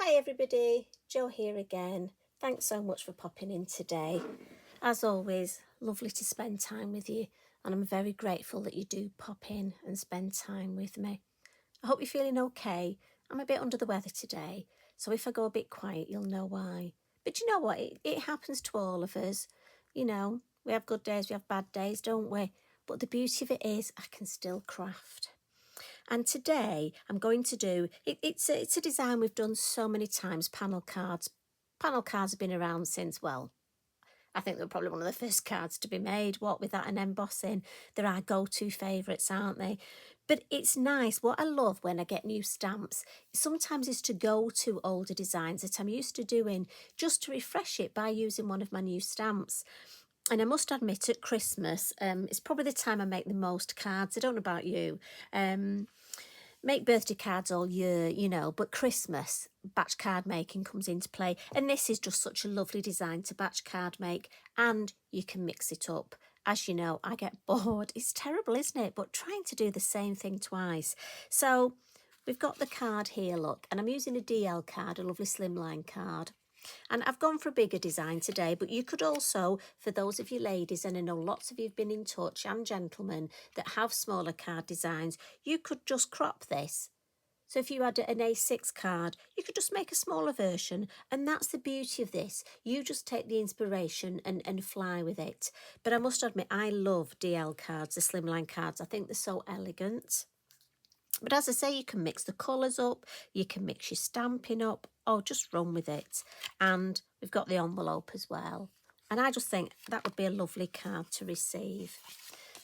Hi everybody, Jo here again. Thanks so much for popping in today. As always, lovely to spend time with you, and I'm very grateful that you do pop in and spend time with me. I hope you're feeling okay. I'm a bit under the weather today, so if I go a bit quiet, you'll know why. But you know what? It happens to all of us. You know, we have good days, we have bad days, don't we? But the beauty of it is I can still craft. And today I'm going to do, it's a design we've done so many times, panel cards. Panel cards have been around since, well, I think they were probably one of the first cards to be made, what with that and embossing. They're our go-to favourites, aren't they? But it's nice. What I love when I get new stamps sometimes is to go to older designs that I'm used to doing just to refresh it by using one of my new stamps. And I must admit, at Christmas, it's probably the time I make the most cards. I don't know about you. Make birthday cards all year, you know, but Christmas, batch card making comes into play. And this is just such a lovely design to batch card make, and you can mix it up. As you know, I get bored. It's terrible, isn't it? But trying to do the same thing twice. So we've got the card here, look, and I'm using a DL card, a lovely slimline card. And I've gone for a bigger design today, but you could also, for those of you ladies, and I know lots of you have been in touch, and gentlemen that have smaller card designs, you could just crop this. So if you had an A6 card, you could just make a smaller version. And that's the beauty of this. You just take the inspiration and fly with it. But I must admit, I love DL cards, the slimline cards. I think they're so elegant. But as I say, you can mix the colours up, you can mix your stamping up, or just run with it. And we've got the envelope as well. And I just think that would be a lovely card to receive.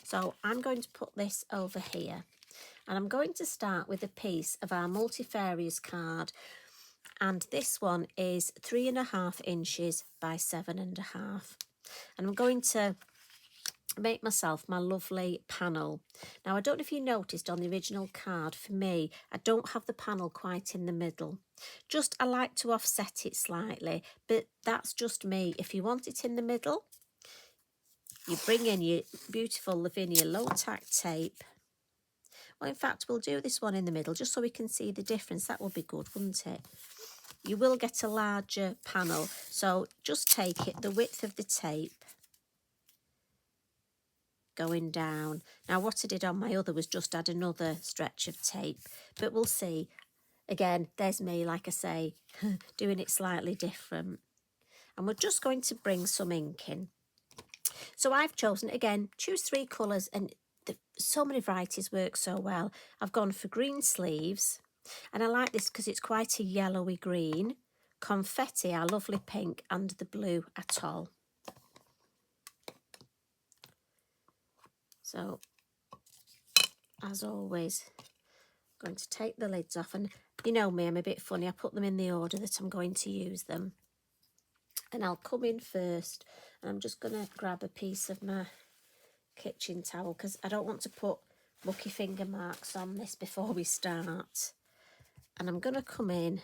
So I'm going to put this over here. And I'm going to start with a piece of our multifarious card. And this one is 3.5 inches by 7.5. And I'm going to make myself my lovely panel. Now, I don't know if you noticed on the original card, for me, I don't have the panel quite in the middle. Just, I like to offset it slightly, but that's just me. If you want it in the middle, you bring in your beautiful Lavinia low tack tape. Well, in fact, we'll do this one in the middle just so we can see the difference. That would be good, wouldn't it? You will get a larger panel, so just take it the width of the tape going down. Now what I did on my other was just add another stretch of tape, but we'll see. Again, there's me, like I say, doing it slightly different. And we're just going to bring some ink in. So I've chosen, again, choose 3 colours, and so many varieties work so well. I've gone for green sleeves, and I like this because it's quite a yellowy green, confetti, our lovely pink, and the blue atoll. So, as always, I'm going to take the lids off, and you know me, I'm a bit funny. I put them in the order that I'm going to use them. And I'll come in first, and I'm just going to grab a piece of my kitchen towel because I don't want to put mucky finger marks on this before we start. And I'm going to come in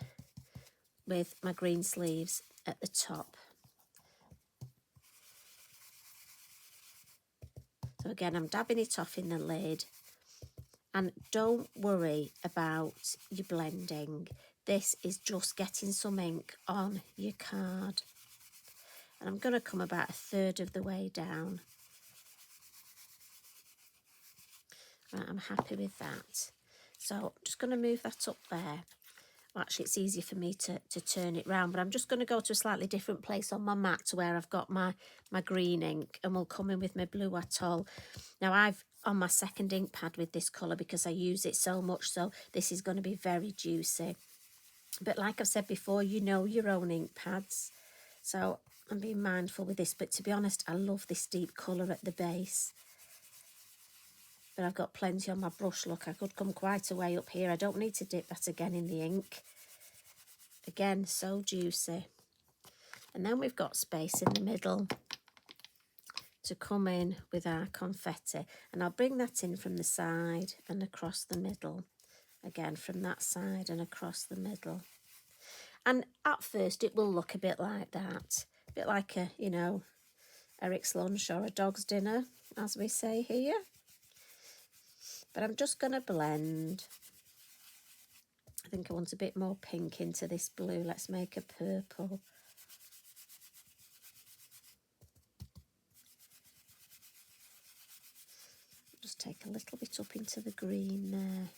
with my green sleeves at the top. So again, I'm dabbing it off in the lid. And don't worry about your blending. This is just getting some ink on your card. And I'm going to come about 1/3 of the way down. Right, I'm happy with that. So I'm just going to move that up there. Well, actually, it's easier for me to turn it round, but I'm just going to go to a slightly different place on my mat to where I've got my green ink, and we'll come in with my blue atoll. Now, I've on my second ink pad with this colour because I use it so much, so this is going to be very juicy. But like I've said before, you know your own ink pads. So I'm being mindful with this, but to be honest, I love this deep colour at the base. But I've got plenty on my brush. Look, I could come quite a way up here. I don't need to dip that again in the ink. Again, so juicy. And then we've got space in the middle to come in with our confetti. And I'll bring that in from the side and across the middle. Again, from that side and across the middle. And at first, it will look a bit like that. A bit like a, you know, Eric's lunch or a dog's dinner, as we say here. But I'm just going to blend. I think I want a bit more pink into this blue. Let's make a purple. Just take a little bit up into the green there.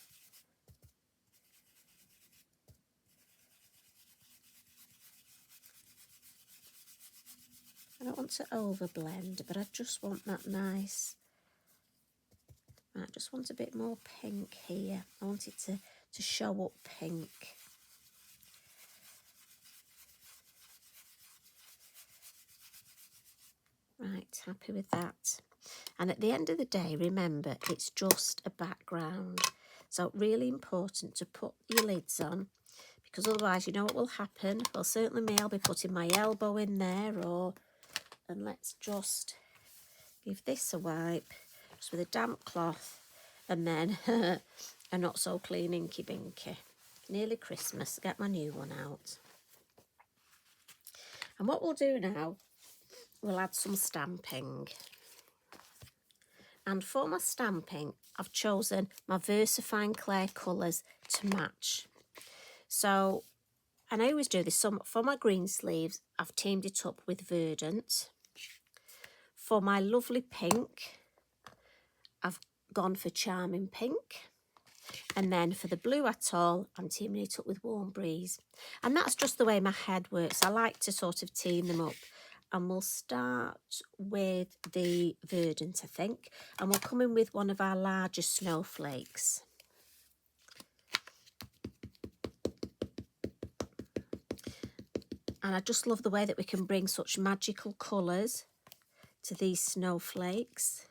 I don't want to overblend, but I just want that nice. I just want a bit more pink here. I want it to show up pink. Right, happy with that. And at the end of the day, remember, it's just a background. So really important to put your lids on, because otherwise, you know what will happen? Well, certainly me, I'll be putting my elbow in there, and let's just give this a wipe, just with a damp cloth, and then a not so clean inky binky. Nearly Christmas, get my new one out. And what we'll do now, we'll add some stamping. And for my stamping, I've chosen my Versafine Clair colours to match. So, and I always do this, so for my green sleeves, I've teamed it up with Verdant. For my lovely pink, I've gone for Charming Pink. And then for the blue Atoll, I'm teaming it up with Warm Breeze. And that's just the way my head works. I like to sort of team them up. And we'll start with the Verdant, I think. And we'll come in with one of our larger snowflakes. And I just love the way that we can bring such magical colours to these snowflakes.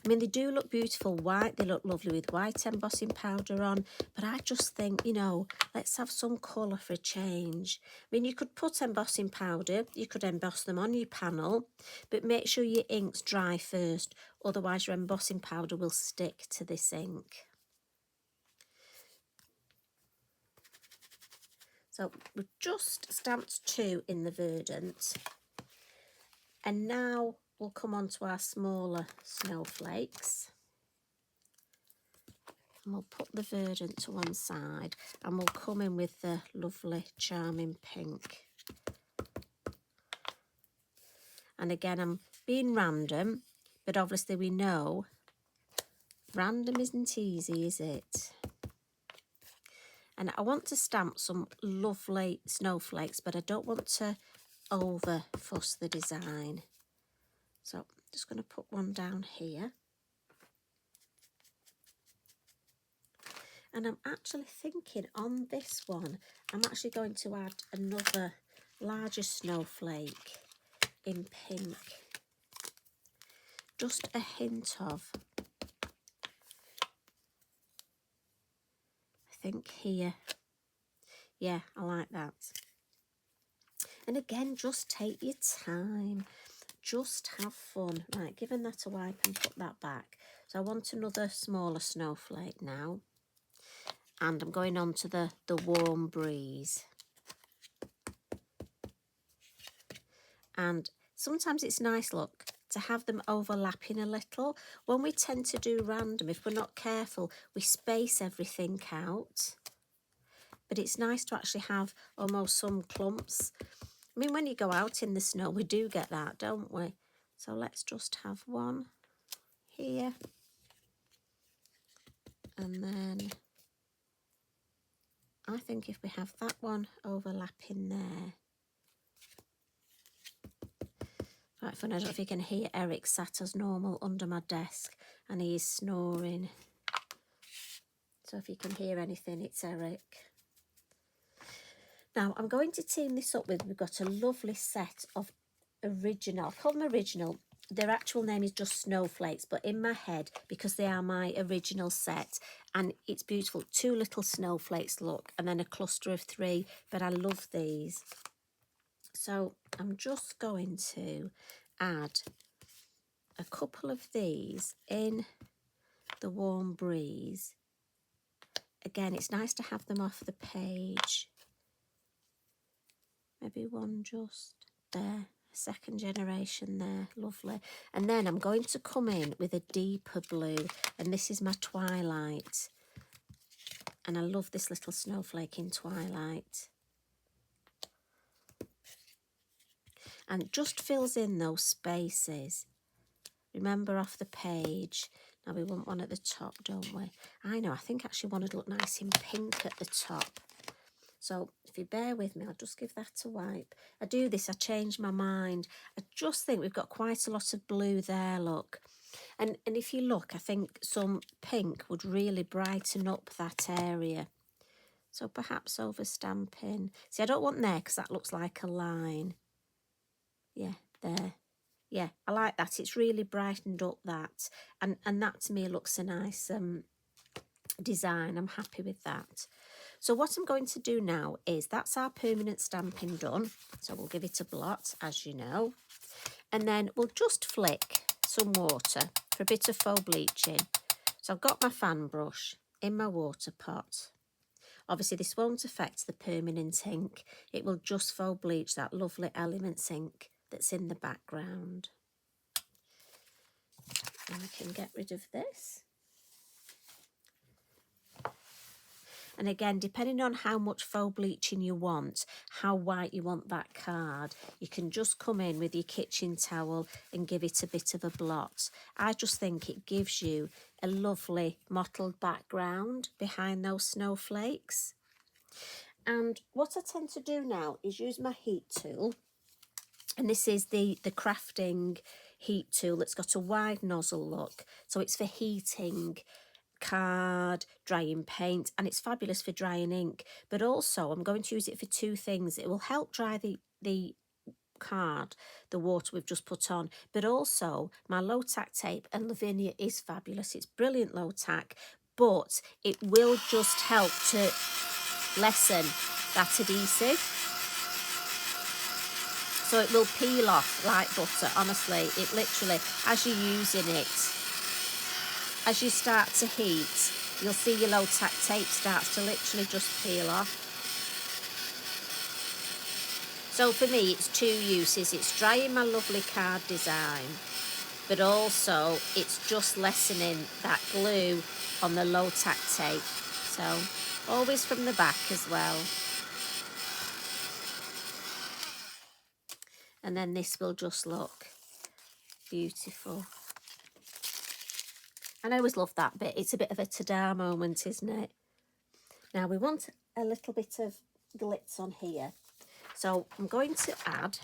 I mean, they do look beautiful white. They look lovely with white embossing powder on. But I just think, you know, let's have some colour for a change. I mean, you could put embossing powder. You could emboss them on your panel. But make sure your ink's dry first. Otherwise, your embossing powder will stick to this ink. So we've just stamped 2 in the Verdant. And now we'll come on to our smaller snowflakes. And we'll put the Verdant to one side and we'll come in with the lovely Charming Pink. And again, I'm being random, but obviously we know random isn't easy, is it? And I want to stamp some lovely snowflakes, but I don't want to over fuss the design. So I'm just going to put one down here. And I'm actually thinking on this one, I'm actually going to add another larger snowflake in pink. Just a hint of, I think here. Yeah, I like that. And again, just take your time. Just have fun. Right, giving that a wipe and put that back. So I want another smaller snowflake now. And I'm going on to the Warm Breeze. And sometimes it's nice, look, to have them overlapping a little. When we tend to do random, if we're not careful, we space everything out. But it's nice to actually have almost some clumps. I mean, when you go out in the snow, we do get that, don't we? So let's just have one here. And then I think if we have that one overlapping there. Right, fun. I don't know if you can hear Eric sat as normal under my desk and he is snoring. So if you can hear anything, it's Eric. Now, I'm going to team this up with, we've got a lovely set of original, I'll call them original. Their actual name is just Snowflakes, but in my head, because they are my original set, and it's beautiful, 2 little snowflakes, look, and then a cluster of 3, but I love these. So I'm just going to add a couple of these in the Warm Breeze. Again, it's nice to have them off the page. Maybe one just there. Second generation there, lovely. And then I'm going to come in with a deeper blue, and this is my Twilight. And I love this little snowflake in Twilight. And it just fills in those spaces. Remember off the page. Now we want one at the top, don't we? I know, I think actually one would look nice in pink at the top. So if you bear with me, I'll just give that a wipe. I do this, I change my mind. I just think we've got quite a lot of blue there, look. And if you look, I think some pink would really brighten up that area. So perhaps over stamping. See, I don't want there because that looks like a line. Yeah, there. Yeah, I like that. It's really brightened up that. And that to me looks a nice design. I'm happy with that. So what I'm going to do now is, that's our permanent stamping done. So we'll give it a blot, as you know. And then we'll just flick some water for a bit of faux bleaching. So I've got my fan brush in my water pot. Obviously this won't affect the permanent ink. It will just faux bleach that lovely Elements ink that's in the background. And I can get rid of this. And again, depending on how much faux bleaching you want, how white you want that card, you can just come in with your kitchen towel and give it a bit of a blot. I just think it gives you a lovely mottled background behind those snowflakes. And what I tend to do now is use my heat tool. And this is the crafting heat tool that's got a wide nozzle, look. So it's for heating card, drying paint, and it's fabulous for drying ink. But also I'm going to use it for two things. It will help dry the card, the water we've just put on, but also my low tack tape, and Lavinia is fabulous. It's brilliant low tack, but it will just help to lessen that adhesive. So it will peel off like butter, honestly. It literally, as you're using it, as you start to heat, you'll see your low tack tape starts to literally just peel off. So for me, it's two uses. It's drying my lovely card design, but also it's just lessening that glue on the low tack tape. So always from the back as well. And then this will just look beautiful. And I always love that bit. It's a bit of a ta-da moment, isn't it? Now we want a little bit of glitz on here. So I'm going to add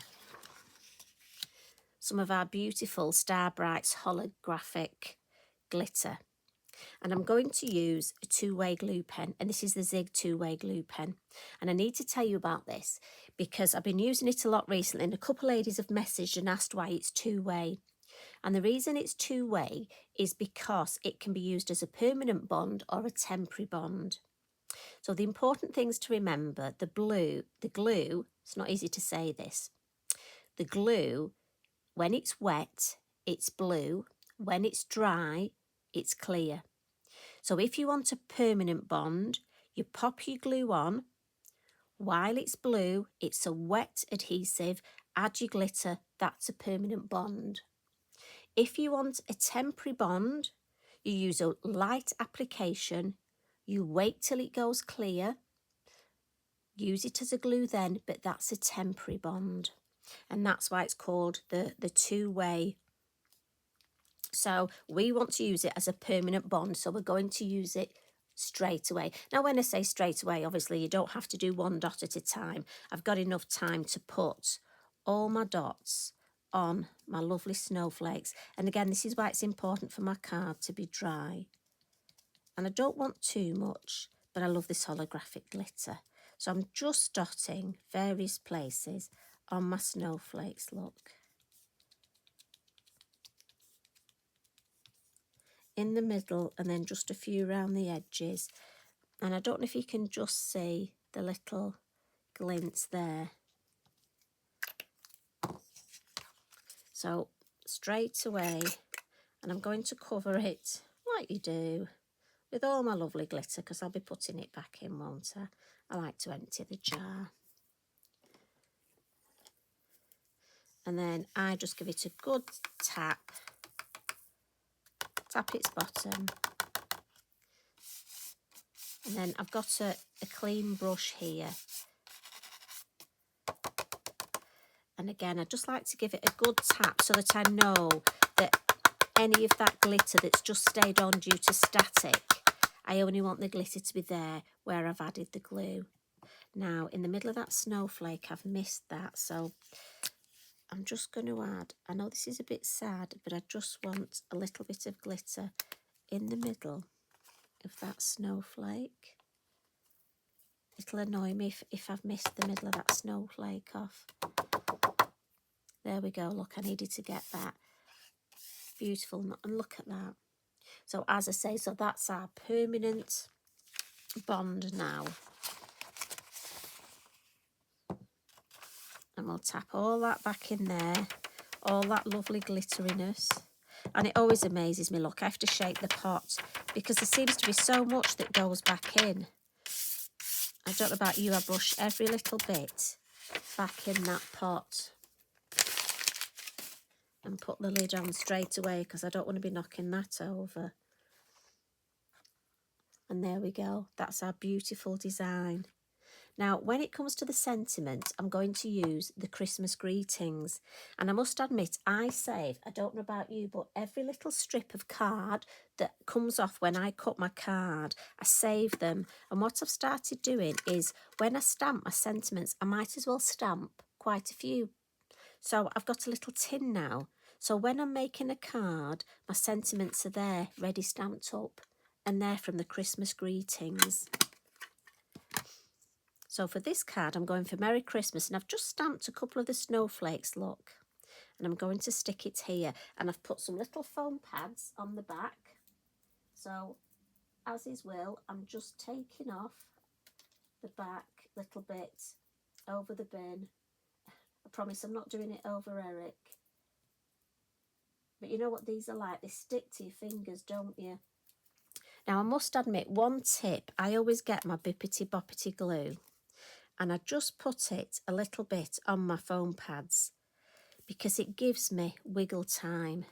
some of our beautiful Star Brights holographic glitter. And I'm going to use a two-way glue pen, and this is the Zig two-way glue pen. And I need to tell you about this because I've been using it a lot recently, and a couple of ladies have messaged and asked why it's two-way. And the reason it's two-way is because it can be used as a permanent bond or a temporary bond. So the important things to remember, the glue, it's not easy to say this, the glue, when it's wet, it's blue. When it's dry, it's clear. So if you want a permanent bond, you pop your glue on. While it's blue, it's a wet adhesive. Add your glitter, that's a permanent bond. If you want a temporary bond, you use a light application. You wait till it goes clear. Use it as a glue then, but that's a temporary bond. And that's why it's called the two-way. So we want to use it as a permanent bond, so we're going to use it straight away. Now, when I say straight away, obviously you don't have to do one dot at a time. I've got enough time to put all my dots on my lovely snowflakes. And again, this is why it's important for my card to be dry. And I don't want too much, but I love this holographic glitter. So I'm just dotting various places on my snowflakes, look. In the middle, and then just a few around the edges. And I don't know if you can just see the little glints there. So straight away, and I'm going to cover it like you do with all my lovely glitter, because I'll be putting it back in, won't I? I like to empty the jar. And then I just give it a good tap its bottom. And then I've got a clean brush here. And again, I just like to give it a good tap so that I know that any of that glitter that's just stayed on due to static, I only want the glitter to be there where I've added the glue. Now, in the middle of that snowflake, I've missed that, so I'm just going to add, I know this is a bit sad, but I just want a little bit of glitter in the middle of that snowflake. It'll annoy me if I've missed the middle of that snowflake off. There we go, look, I needed to get that. Beautiful, and look at that. So as I say, so that's our permanent bond now. And we'll tap all that back in there, all that lovely glitteriness. And it always amazes me, look, I have to shake the pot because there seems to be so much that goes back in. I don't know about you, I brush every little bit back in that pot and put the lid on straight away because I don't want to be knocking that over. And there we go, that's our beautiful design. Now, when it comes to the sentiment, I'm going to use the Christmas greetings. And I must admit, I save, I don't know about you, but every little strip of card that comes off when I cut my card, I save them. And what I've started doing is when I stamp my sentiments, I might as well stamp quite a few. So I've got a little tin now. So when I'm making a card, my sentiments are there, ready stamped up. And they're from the Christmas greetings. So for this card, I'm going for Merry Christmas, and I've just stamped a couple of the snowflakes, look. And I'm going to stick it here. And I've put some little foam pads on the back. So, as is will, I'm just taking off the back little bit over the bin. I promise I'm not doing it over Eric. But you know what these are like? They stick to your fingers, don't you? Now, I must admit, one tip, I always get my bippity boppity glue. And I just put it a little bit on my foam pads because it gives me wiggle time.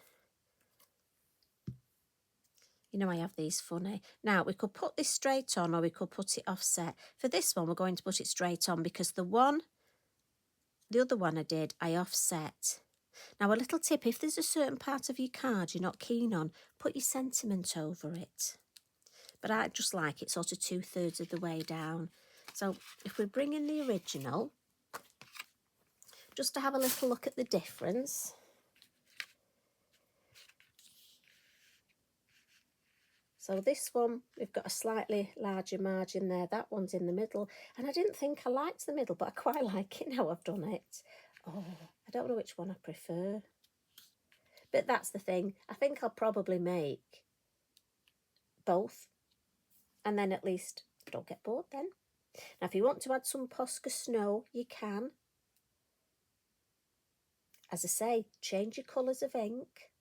You know I have these funny. Now, we could put this straight on or we could put it offset. For this one, we're going to put it straight on because the other one I did, I offset. Now, a little tip, if there's a certain part of your card you're not keen on, put your sentiment over it. But I just like it sort of 2/3 of the way down. So if we bring in the original, just to have a little look at the difference. So this one, we've got a slightly larger margin there. That one's in the middle. And I didn't think I liked the middle, but I quite like it now I've done it. Oh, I don't know which one I prefer. But that's the thing. I think I'll probably make both. And then at least I don't get bored then. Now, if you want to add some Posca snow, you can. As I say, change your colours of ink.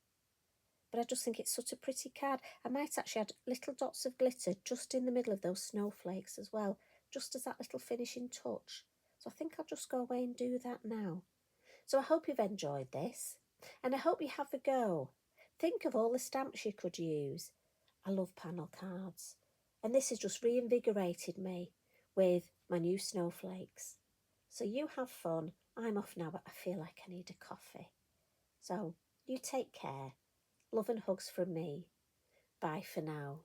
But I just think it's such a pretty card. I might actually add little dots of glitter just in the middle of those snowflakes as well, just as that little finishing touch. So I think I'll just go away and do that now. So I hope you've enjoyed this, and I hope you have a go. Think of all the stamps you could use. I love panel cards, and this has just reinvigorated me with my new snowflakes. So you have fun. I'm off now, but I feel like I need a coffee. So you take care. Love and hugs from me. Bye for now.